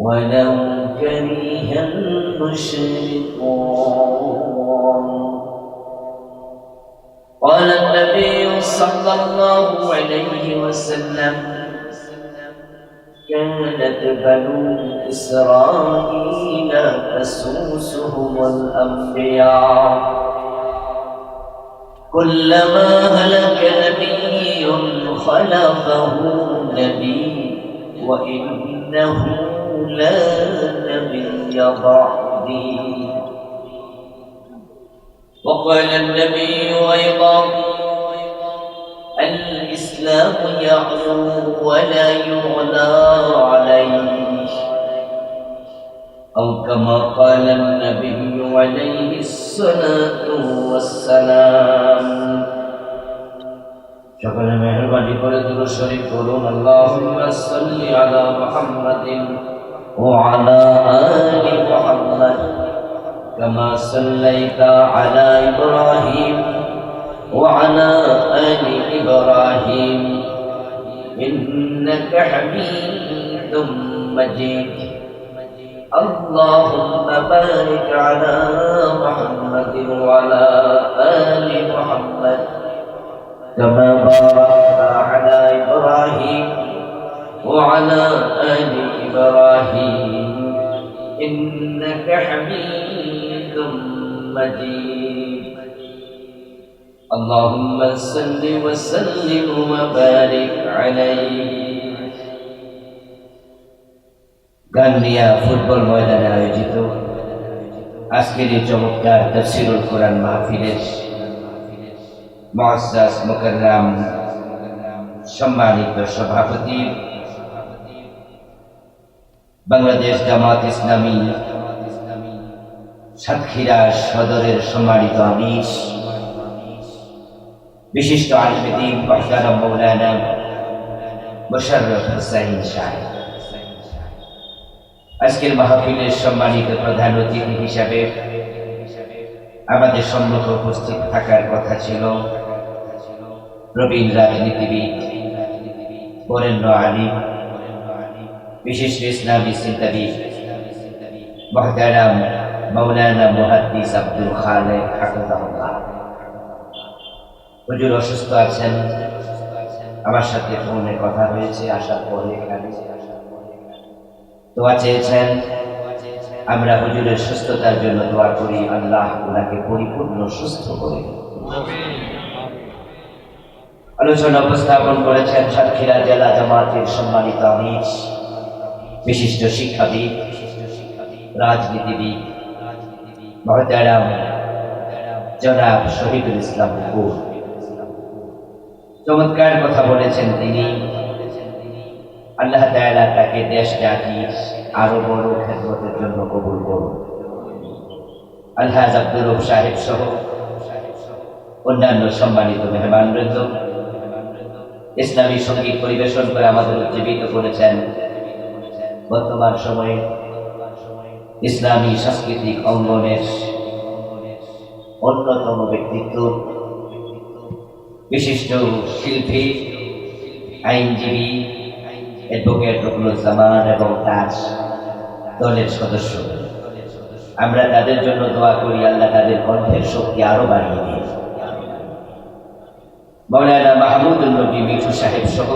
ولو كره المشركون. قال النبي صلى الله عليه وسلم: كانت بنو إسرائيل تسوسهم الأنبياء، كلما هلك نبي خلفه نبي، وإنه لا نبي بعدي. وقال النبي أيضا: الإسلام يعلو ولا يعلى عليه، أو كما قال النبي عليه الصلاة والسلام। সকলে মেহেরবানি করে দুরূদ শরীফ পড়ুন। আল্লাহুম্মা সাল্লি আলা মুহাম্মাদিন ওয়া আলা আলি মুহাম্মাদ কামা সাল্লাইতা আলা ইব্রাহিম ওয়া আলা আলি ইব্রাহিম ইন্নাকা হামিদুম মাজিদ। আল্লাহুম্মা বারিক আলা মুহাম্মাদিন ওয়া আলা আলি মুহাম্মাদ كما باركت على إبراهيم وعلى آل إبراهيم إنك حميد مجيد. اللهم صل وسلم وبارك عليه. গান্ডিয়া ফুটবল ময়দানে আয়োজিত আজকের এই চমৎকার তাফসীরুল কোরআন মাহফিলের মুআজ্জাজ মুকাররম সম্মানিত সভাপতি, বাংলাদেশ জামাত ইসলামী সাতক্ষীরা সদরের সম্মানিত আমির, বিশিষ্ট আলেমে দ্বীন মুহতারাম মাওলানা মোশাররফ হোসাইন সাহেব, আজকের মাহফিলের সম্মানিত প্রধান অতিথি হিসাবে আমাদের সম্মুখে উপস্থিত থাকার কথা ছিল প্রবীণ রাজনীতিবিদ, বরেণ্য আলিম, বিশিষ্ট ইসলামী চিন্তাবিদ মুহতারাম মাওলানা মুহাদ্দিস আব্দুল খালেক হাফিজাহুল্লাহ। হুজুর অসুস্থ আছেন, আমার সাথে ফোনে কথা হয়েছে, আসার পরে এখানে দোয়া চেয়েছেন। আমরা হুজুরের সুস্থতার জন্য দোয়া করি, আল্লাহ ওনাকে পরিপূর্ণ সুস্থ করে। আলোচনা উপস্থাপন করেছেন সাতক্ষীরা জেলা জামাতের সম্মানিত আমির, বিশিষ্ট শিক্ষাবিদ, রাজনীতিবিদ মুহতারাম জনাব শহীদুল ইসলাম হুকুম। চমৎকার কথা বলেছেন তিনি। আল্লাহ তাআলা তাকে দেশ জাতির আরো বড় খেদমতের জন্য কবুল করুন। আলহাজ আব্দুর রউফ সাহেব সহ অন্যান্য সম্মানিত মেহমানবৃন্দ, ইসলামী সঙ্গীত পরিবেশন করে আমাদের উজ্জীবিত করেছেন বর্তমান সময়ে ইসলামী সাংস্কৃতিক অঙ্গনের অন্যতম ব্যক্তিত্ব, বিশিষ্ট শিল্পী, আইনজীবী অ্যাডভোকেট রুকনুজ্জামান এবং তার দলের সদস্য। আমরা তাদের জন্য দোয়া করি, আল্লাহ তাদের কণ্ঠের শক্তি আরো বাড়িয়ে দিন। মাওলানা মাহমুদুল নবী মিঠু সাহেব সহ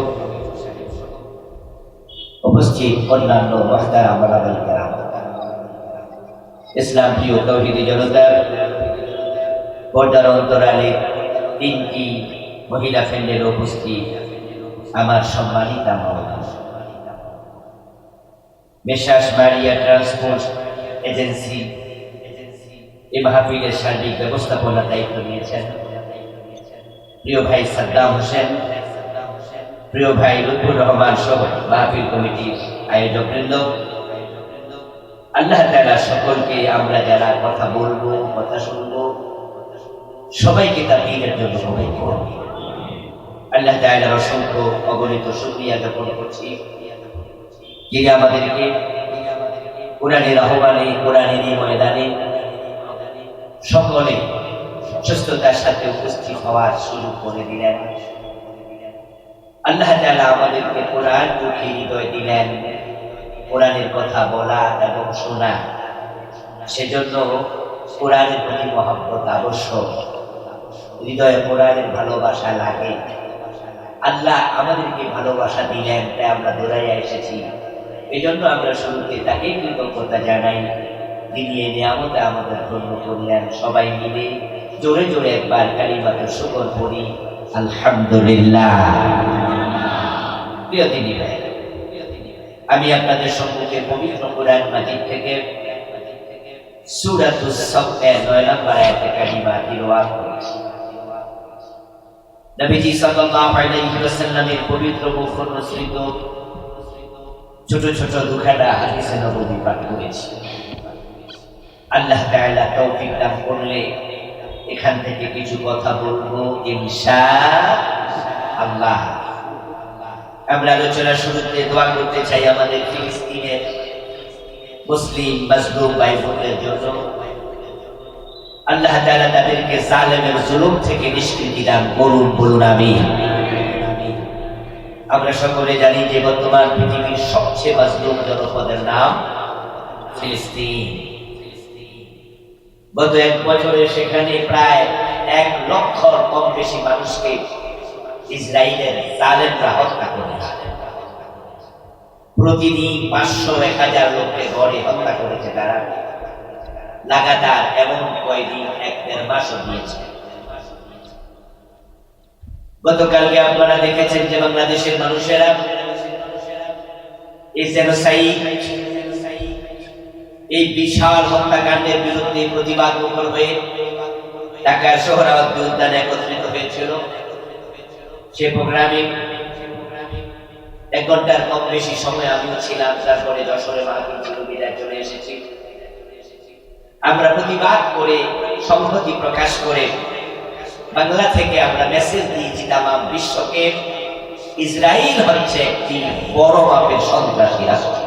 উপস্থিত অন্যান্য মুহতারাম ওলামায়ে কেরাম, ইসলাম প্রিয় তাওহীদি জনতা, পর্দার অন্তরালে তিনটি মহিলা ফ্রেন্ডের উপস্থিত আমার সম্মানিতা মাওলানা মেসার্স মারিয়া ট্রান্সপোর্ট এজেন্সি এই মাহফিলের সার্বিক ব্যবস্থাপনার দায়িত্ব নিয়েছেন প্রিয় ভাই সাদ্দাম হোসেন, প্রিয় ভাই লুৎফুর রহমান সহ মাহফিল কমিটির আয়োজকবৃন্দ। আল্লাহ তাআলা সকলকে, আমরা যারা কথা বলবো, কথা শুনবো, সবাইকে তার দ্বীনের জন্য কবুল করুন। আল্লাহ তাআলার অসংখ্য অগণিত শুকরিয়া জ্ঞাপন করছি, যিনি আমাদেরকে কোরআনের আহ্বানে, কোরআনের ময়দানে সকলে সুস্থতার সাথে উপস্থিত হওয়ার সুযোগ করে দিলেন। আল্লাহ তাআলা আমাদেরকে কোরআন মুখী হৃদয় দিলেন, কোরআনের কথা বলা এবং শোনা। সেজন্য কোরআনের প্রতি মহব্বত আবশ্যক, হৃদয়ে কোরআনের ভালোবাসা লাগে। আল্লাহ আমাদেরকে ভালোবাসা দিলেন, তাই আমরা দৌড়াইয়া এসেছি। এই জন্য আমরা শুরুতে তাকে কৃতজ্ঞতা জানাই। তিনি এই নিয়ামতে আমাদের ধন্য করলেন। সবাই মিলে জোরে জোরে একবার কালিমাতুশ শুকর পড়ি, আলহামদুলিল্লাহ। প্রিয় দিনী ভাই, আমি আপনাদের সম্মুখে পবিত্র কোরআন মাজিদ থেকে সূরাতুস সাফের 9 নম্বর আয়াতে কারিমা তিলাওয়াত করেছি। নবীজি সাল্লাল্লাহু আলাইহি ওয়াসাল্লামের পবিত্র মুখ অনুসৃত ছোট ছোট দুখানা হাদিসে নববী পাঠ করেছি। আল্লাহ তাআলা তৌফিক দান করলে এখান থেকে কিছু কথা বলবো ইনশাআল্লাহ। আমরা আলোচনার শুরুতে দোয়া করতে চাই আমাদের ফিলিস্তিনের মুসলিম মাজলুম ভাই বোনদের জন্য। আল্লাহ তাআলা তাদেরকে জালেমের জুলুম থেকে নিষ্কৃতি দান করুন, বলুন আমিন। আমরা সকলে জানি যে বর্তমান পৃথিবীর সবচেয়ে মাজলুম জনপদের নাম ফিলিস্তিন। গত 1 বছরে সেখানে প্রায় 1 লক্ষর কম বেশি মানুষকে ইসরায়েলের জালেমরা হত্যা করেছে। প্রতিদিন 500-1000 লোককে গড়ে হত্যা করেছে তারা। লাগাতার এমন কয়েকদিন 1-1.5 মাসও দিয়েছে। গতকালকে আপনারা দেখেছেন যে বাংলাদেশের মানুষেরা এই জেনোসাইড, এই বিশাল হত্যাকাণ্ডের বিরুদ্ধে প্রতিবাদ মুখর হয়ে ঢাকার সোহরাওয়ার্দী উদ্যানে একত্রিত হয়েছিল। সে প্রোগ্রামে 1 ঘন্টার কম বেশি সময় আমিও ছিলাম। তারপরে যশোরে মাহফিল ছিল, বিদায় চলে এসেছি। আমরা প্রতিবাদ করে, সংহতি প্রকাশ করে বাংলা থেকে আমরা মেসেজ দিয়েছি তামাম বিশ্বকে, ইসরায়েল হচ্ছে একটি বড় মাপের সন্ত্রাসী রাষ্ট্র।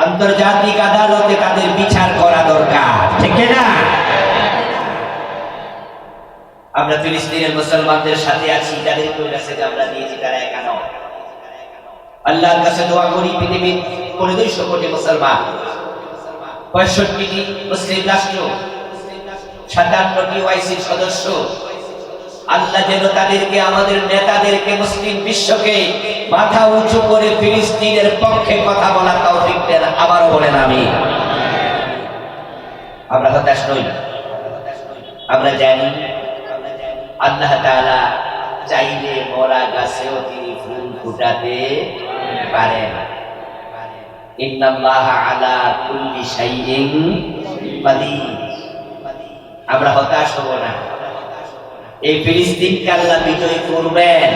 আন্তর্জাতিক আদালতে তাদের বিচার করা দরকার, ঠিক না? আমরা ফিলিস্তিনের মুসলমানদের সাথে আছি, তাদেরকে মেসেজ আমরা দিয়েছি, তারা একা নয়। আল্লাহর কাছে দোয়া করি পৃথিবীর 250 কোটি মুসলমান, 65টি মুসলিম রাষ্ট্র, 57টি ওআইসির সদস্য, আল্লাহ যেন তাদেরকে, আমাদের নেতাদেরকে, মুসলিম বিশ্বকে মাথা উঁচু করে ফিলিস্তিনের পক্ষে কথা বলার তৌফিক দেন। আবারও বলেন আমিন। আমরা হতাশ নই। আমরা জানি আল্লাহ তাআলা চাইলে মরা গাছেও তিনি ফুল ফুটাতে পারেন। ইন্নাল্লাহা আলা কুল্লি শাইইন কাদির। আমরা হতাশ হব না। এই ফিলিস্তিনকে আল্লাহ বিজয় করবেন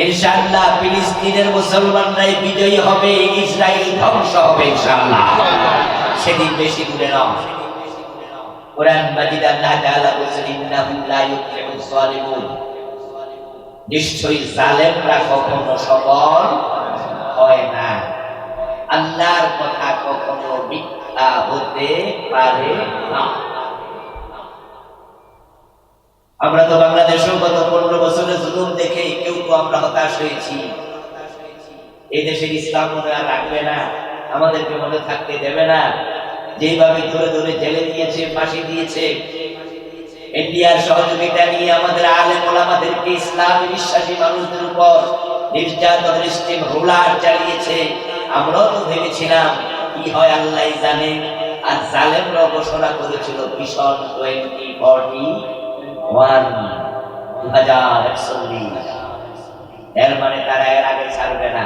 ইনশাআল্লাহ। ফিলিস্তিনের মুসলমানরাই বিজয়ী হবে, ইসরায়েল ধ্বংস হবে ইনশাআল্লাহ। সেদিন বেশি দূরে নয়। কোরআন মাজিদ আল্লাহ তাআলা বলেছেন, ইন্নাহু লা ইউফলিহুজ জালিমুন। নিশ্চয়ই জালেমরা কখনো সফল হয় না। আল্লাহর কথা কখনো মিথ্যা হতে পারে না। আমরা তো বাংলাদেশেও গত 15 বছরের জুলুম দেখে কেউ আমরা হতাশ হয়েছি। এই দেশের ইসলাম মনে আর রাখবে না, আমাদেরকে মনে থাকতে দেবে না। যেভাবে ধরে ধরে জেলে দিয়েছে, ফাঁসি দিয়েছে, ইন্ডিয়ার সহযোগিতা নিয়ে আমাদের আলেম ওলামাদেরকে, ইসলামী বিশ্বাসী মানুষদের উপর নির্যাতন, স্টিম রোলার চালিয়েছে। আমরাও তো ভেবেছিলাম কি হয় আল্লাহই জানে। আর জালেমরা ঘোষণা করেছিল ভীষণ 2041 এর মানে তারা এর আগে ছাড়বে না।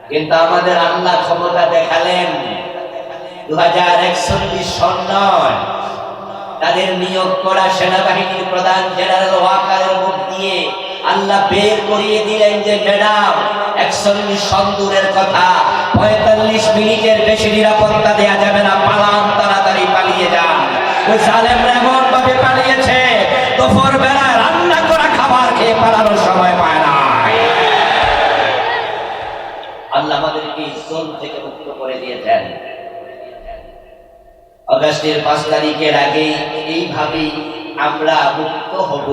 কিন্তু আমাদের আল্লাহ ক্ষমতা দেখালেন 2041 সন নয়, তাদের নিয়োগ করা সেনাবাহিনীর প্রধান জেনারেল ওয়াকারের মুখ দিয়ে আল্লাহ বের করিয়ে দিলেন যে ম্যাডাম 41 সন দূরের কথা, 45 মিনিটের বেশি নিরাপত্তা দেয়া যাবে না, পালান, তাড়াতাড়ি পালিয়ে যান। ওই জালেমরা এমন ভাবে পালিয়েছে, দুপুর বেলা রান্না করা খাবার খেয়ে পালানোর সময় পায় না। আল্লাহ আমাদেরকে জুলম থেকে মুক্ত করে দিয়েছেন। আগস্টের 5 তারিখের আগে এইভাবেই আমরা মুক্ত হব।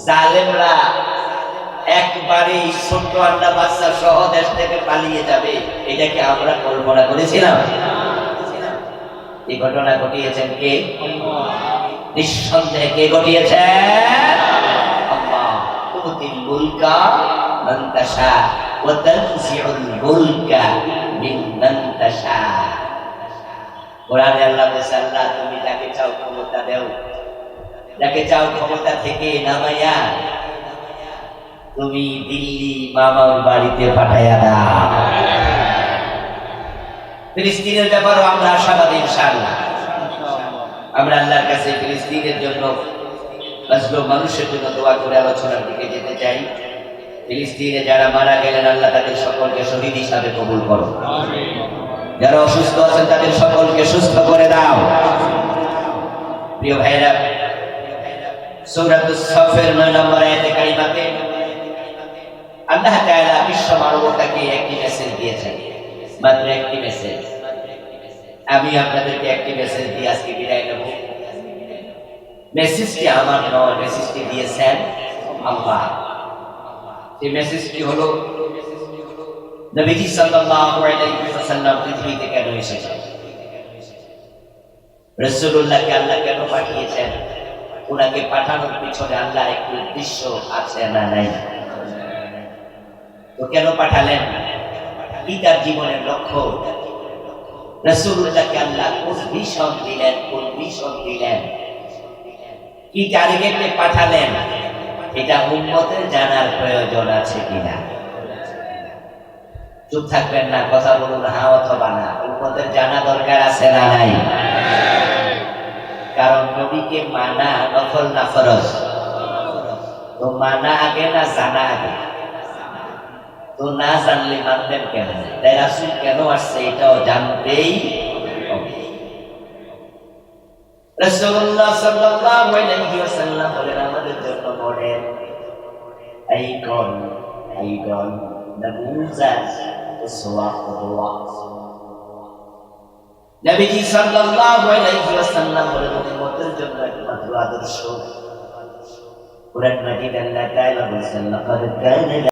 জালেমরা একবারে ছোট্ট আন্ডা বাচ্চা সহ দেশ থেকে পালিয়ে যাবে, এটাকে আমরা কল্পনা করেছিলাম? এই ঘটনা ঘটিয়েছেন কে? নিঃসন্দেহে কে ঘটিয়েছেন? আল্লাহ। তুতিল মুলকা মান তাশা ওয়া তানজিউল মুলকা মিম্মান তাশা। কোরআনে আল্লাহ বলেছে, আল্লাহ তুমি যাকে চাও ক্ষমতা দাও, যাকে চাও ক্ষমতা থেকে নামাইয়া তুমি দিল্লি মামার বাড়িতে পাঠাইয়া দাও। ফিলিস্তিনের ব্যাপারও আমরা আশাবাদী ইনশাআল্লাহ। আমরা আল্লাহর কাছে ফিলিস্তিনের জন্য মানুষের জন্য দোয়া করে আলোচনার দিকে যেতে চাই। ফিলিস্তিনে যারা মারা গেলেন, আল্লাহ তাদের সকলকে শহীদ হিসাবে কবুল করো। যারা অসুস্থ আছেন তাদের সকলকে সুস্থ করে দাও। প্রিয় ভাইরা, সূরাতুস সাফের 9 নম্বর আয়াতে কারিমাতে আল্লাহ তাআলা বিশ্ব মানবতাকে একটি মেসেজ দিয়েছেন, মাত্র একটি মেসেজ। আমি আপনাদেরকে একটি মেসেজ দিয়ে আজকে বিদায় নেব। মেসেজটি আমার নয়, মেসেজটি দিয়েছেন আল্লাহ। এই মেসেজটি হলো নবীজি সাল্লাল্লাহু আলাইহি ওয়াসাল্লাম পৃথিবীতে কেন এসেছেন, রাসূলুল্লাহকে আল্লাহ কেন পাঠিয়েছেন, ওনাকে পাঠানোর পিছনে আল্লাহর একটি উদ্দেশ্য আছে না নাই? তো কেন পাঠালেন, কি তার জীবনের লক্ষ্য? রাসূলুল্লাহকে আল্লাহ কোন মিশন দিলেন, কোন মিশন দিলেন, কি টার্গেটে পাঠালেন, এটা উম্মতের জানার প্রয়োজন আছে কিনা? চুপ থাকবেন না, কথা বলুন হ্যাঁ অথবা না। উম্মতের জানা দরকার আছে না নাই? কারণ নবীকে মানা নফল না ফরজ? তো মানা আগে না জানা আগে? তো না জানলে মানবেন কেন? তাই রাসূল কেন আসছে এটাও জানতেই হবে। রাসূলুল্লাহ সাল্লাল্লাহু আলাইহি ওয়াসাল্লাম বলেন আমাদের জন্য মডেল, আইকন, নামুজাজ, উসওয়া, কুদওয়া। নবীজি সাল্লাল্লাহু আলাইহি ওয়াসাল্লাম বলেন উম্মতের জন্য একমাত্র আদর্শ। কুরআন মাজিদ আল্লাহ তাআলা বলেছেন লাকাদ কানা